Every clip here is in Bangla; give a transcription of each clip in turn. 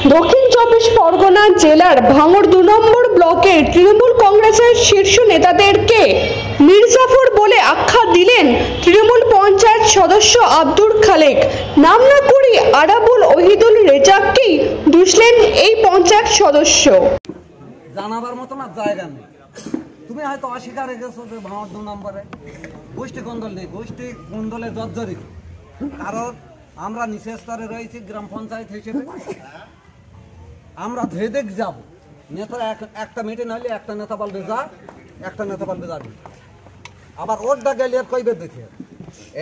দক্ষিণ চব্বিশ পরগনা জেলার ভাঙড় ২ নম্বর ব্লকের তৃণমূল কংগ্রেসের শীর্ষ নেতাদেরকে মির্জাফর বলে আখ্যা দিলেন তৃণমূল পঞ্চায়েত সদস্য আব্দুল খালেক। নাম না করে আরাবুল ওহিদুল রেজাককেই দুষলেন এই পঞ্চায়েত সদস্য। জানাবার মতো না জায়গা নেই। তুমি হয়তো অস্বীকার গেছো যে ভাঙড় ২ নম্বরে গোষ্ঠী কোন্দল নেই, গোষ্ঠী কোন্দলে জর্জরিত। কারণ আমরা নিচের স্তরে রয়েছি গ্রাম পঞ্চায়েত হিসেবে। আমরা ধেদেক যাব নেতা একটা মিটিং হলে একটা নেতা বলবে যা, একটা নেতা বলবে যাবি, আবার ওরটা গেলে আর কইবে দেখে।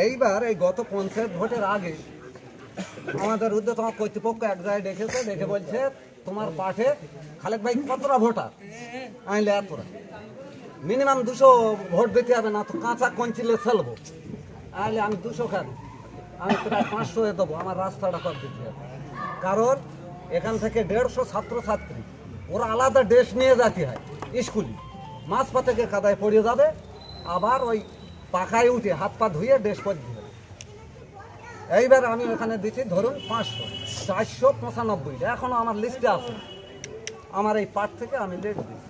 এইবার এই গত পঞ্চায়েত ভোটের আগে আমাদের ঊর্ধ্বতন কর্তৃপক্ষ এক জায়গায় ডেকেছে, দেখে বলছে তোমার পাঠে খালেক ভাই কতটা ভোটার আইলে এতটা, মিনিমাম ২০০ ভোট দিতে হবে, না তো কাঁচা কঞ্চিলে ফেলবো। আইলে আমি ২০০ কেন, আমি প্রায় ৫০০ দেবো, আমার রাস্তাটা কর দিতে হবে। কারণ এখান থেকে ১৫০ ছাত্রছাত্রী ওরা আলাদা ড্রেস নিয়ে যেতে হয় স্কুলে, মাঝ পা থেকে কাদায় পড়ে যাবে, আবার ওই পাখায় উঠে হাত পা ধুয়ে ড্রেস পরতে হবে। এইবার আমি ওখানে দিচ্ছি ধরুন ৫০০, ৪৯৫, এখনও আমার লিস্টে আছে। আমার এই পার্ট থেকে আমি লিস্ট দিচ্ছি।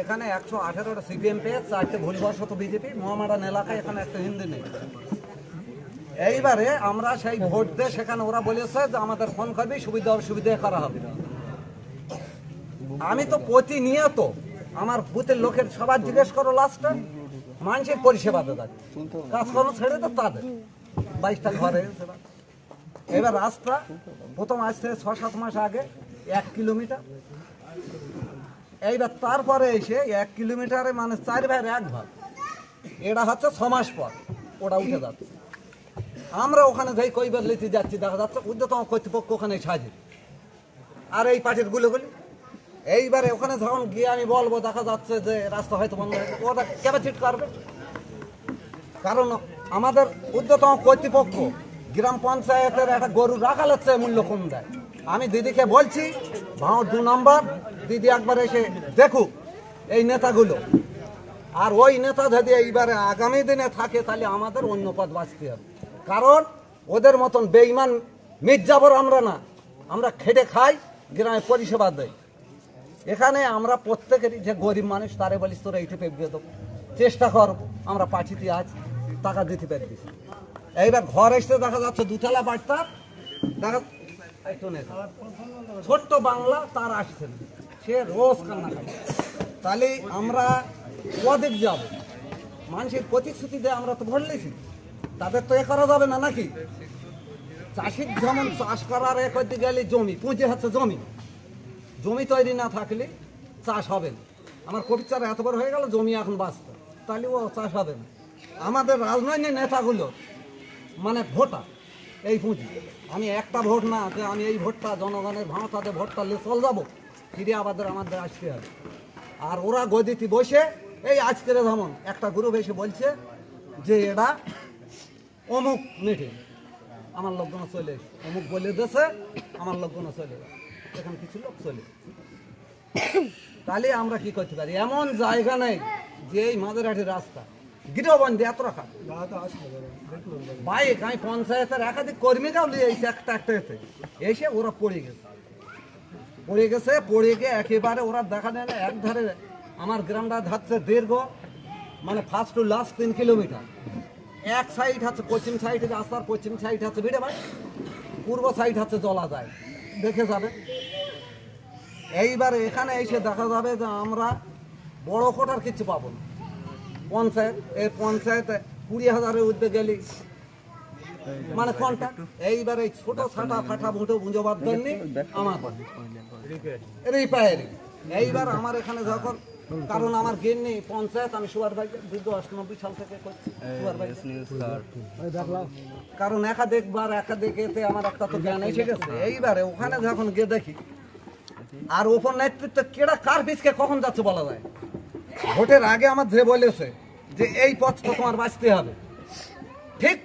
এখানে ১১৮টা সিপিএম পেয়ে ৪টে ভুলবশত বিজেপি, মহামারান এলাকায় এখানে একটা হিন্দু নেই। এইবারে আমরা সেই ভোট দিয়ে সেখানে ওরা বলেছে যে আমাদের ফোন করবি, সুবিধা অসুবিধা করা হবে। আমি তো প্রতিনিয়ত আমার বুথের লোকের সবার জিজ্ঞেস করো, লাস্টে মানুষের পরিষেবা দেয়, কাজকর্ম ছেড়ে তো তাদের ২২টা ঘরে। এবার রাস্তা প্রথম আসছে ৬-৭ মাস আগে ১ কিলোমিটার, এইবার তারপরে এসে ১ কিলোমিটারে মানে ৪ ভাগের ১ ভাগ, এটা হচ্ছে ৬ মাস পর ওটা উঠে যাচ্ছে। আমরা ওখানে যাই কইবার লিতে যাচ্ছি, দেখা যাচ্ছে ঊর্ধ্বতন কর্তৃপক্ষ ওখানে সাজে আর এই পার্টির গুলোগুলি। এইবারে ওখানে যখন গিয়ে আমি বলবো, দেখা যাচ্ছে যে রাস্তা হয়তো বন্ধ হয়েছে, ওটা ক্যাপাসিটি করবে। কারণ আমাদের ঊর্ধ্বতন কর্তৃপক্ষ গ্রাম পঞ্চায়েতের একটা গরু রাখালের চেয়ে মূল্য কম দেয়। আমি দিদিকে বলছি ভাঙড় ২ নম্বর, দিদি একবার এসে দেখুক এই নেতাগুলো, আর ওই নেতা যদি এইবারে আগামী দিনে থাকে তাহলে আমাদের অন্য পথ বাঁচতে হবে। কারণ ওদের মতন বেঈমান মির্জাফর আমরা না, আমরা খেটে খাই, গ্রামে পরিষেবা দেয়। এখানে আমরা প্রত্যেকেরই যে গরিব মানুষ তারে বলিস তোরা এইটা পেয়ে দেবো, চেষ্টা করবো, আমরা পাঠিতে আছি, টাকা দিতে পারছি। এইবার ঘর এসে দেখা যাচ্ছে ২তলা বাড়িটা দেখা ছোট্ট বাংলা, তার আসছে না, সে রোজ কান্না খায়। তাহলে আমরা ওদিক যাব, মানুষের প্রতিশ্রুতি দিয়ে আমরা তো ভোট লিখি, তাদের তো এ করা যাবে না নাকি? চাষির যেমন চাষ করার এ করতে গেলে জমি পুঁজি হচ্ছে, জমি তৈরি না থাকলে চাষ হবে না। আমার কপির চারা এত বড় হয়ে গেল, জমি এখন বাঁচত, তাহলে ও চাষ হবে না। আমাদের রাজনৈতিক নেতাগুলো মানে ভোটার, এই পুঁজি। আমি একটা ভোট না যে আমি এই ভোটটা জনগণের ভাঙতাতে ভোটটা নিয়ে চল যাবো, ফিরে আমাদের আসতে হবে। আর ওরা গদিতে বসে এই আজকের যেমন একটা গ্রুপ এসে বলছে যে এরা অমুক মিটিং, আমার লোকজন চলে এসে অমুক বলে দিয়েছে, আমার লোকজন চলে এখানে কিছু লোক চলে। তাহলে আমরা কি করতে পারি? এমন জায়গা নেই যে এই মাঝেরহাটের রাস্তা গৃহবন্ধী এত রাখা বাইক। আমি পঞ্চায়েতের একাধিক কর্মীরাও নিয়ে এসে একটা এসে ওরা পড়ে গিয়ে একেবারে ওরা দেখা যায় না, এক ধারে আমার গ্রামটা হচ্ছে দীর্ঘ মানে ফার্স্ট টু লাস্ট ৩ কিলোমিটার। এক সাইড হচ্ছে পশ্চিম সাইড রাস্তার, পশ্চিম সাইড হচ্ছে ভিড়ে বাড়ি, পূর্ব সাইড হচ্ছে জলা যায়, দেখে যাবে। এইবারে এখানে এসে দেখা যাবে যে আমরা বড় কোটার কিছু পাবো না। পঞ্চায়েত এই পঞ্চায়েতে ২০,০০০-এর ঊর্ধ্বে গেলি মানে কন্ট্যাক্ট। এইবারে ছোট ছাটা ফাটা ভোটো বুঝবার জন্য আমার রিপেয়ারিং। এইবার আমার এখানে যখন, কারণ আমার গিন্নি পঞ্চায়েত, আমি সুপারভাইজার দীর্ঘ ৯৮ সাল থেকে করছি সুপারভাইজার। কারণ একাধিক এতে আমার একটা তো জ্ঞান এসে গেছে। এইবারে ওখানে যখন গিয়ে দেখি, আর ওপর নেতৃত্ব কেডা কার পিছকে কখন যাচ্ছে বলা যায়। ভোটের আগে আমার যে বলেছে যে এই পথটা তোমার বাঁচতে হবে, ঠিক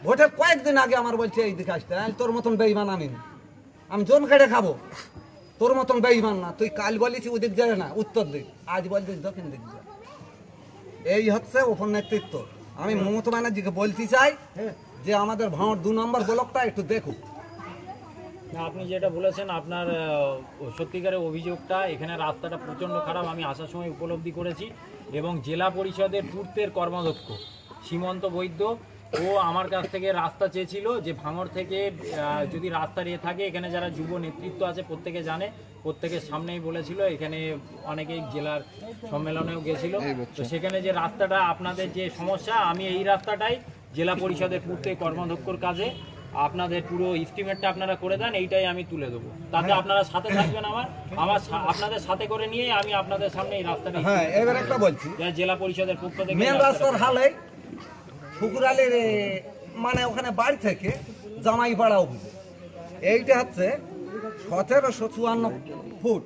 ভোটের কয়েকদিন আগে আমার বলছে এই দিকে আসতে, তোর মতন বেঈমান আমি জোন কেটে খাবো, তোর মতন বেঈমান না। তুই কাল বলেছি ওদিক যাবে না, উত্তর দিক, আজ বলছিস দক্ষিণ দিক যা। এই হচ্ছে ওপর নেতৃত্ব। আমি মমতা ব্যানার্জিকে বলতে চাই যে আমাদের ভাঙড় ২ নম্বর ব্লকটা একটু দেখুক। না, আপনি যেটা বলেছেন আপনার সত্যিকারের অভিযোগটা, এখানে রাস্তাটা প্রচণ্ড খারাপ, আমি আসার সময় উপলব্ধি করেছি। এবং জেলা পরিষদের পূর্তের কর্মাধ্যক্ষ সীমন্ত বৈদ্য ও আমার কাছ থেকে রাস্তা চেয়েছিল যে ভাঙড় থেকে যদি রাস্তার থাকে, এখানে যারা যুব নেতৃত্ব আছে প্রত্যেকে জানে, প্রত্যেকের সামনেই বলেছিল, এখানে অনেকেই জেলার সম্মেলনেও গেছিল। তো সেখানে যে রাস্তাটা আপনাদের যে সমস্যা, আমি এই রাস্তাটাই জেলা পরিষদের পূর্তের কর্মাধ্যক্ষর কাজে আপনাদের পুরো এস্টিমেটটা আপনারা করে দেন, এইটাই আমি তুলে দেবো। তাতে আপনারা সাথে থাকবেন, আপনাদের সাথে করে নিয়ে আমি আপনাদের সামনে এই রাস্তাটা এবার একটা বলছি, জেলা পরিষদের পক্ষ থেকে মেন রাস্তার হালে ফুকুরালের মানে ওখানে বাড়ি থেকে জামাইপাড়া অভিযোগ, এইটা হচ্ছে 1754 ফুট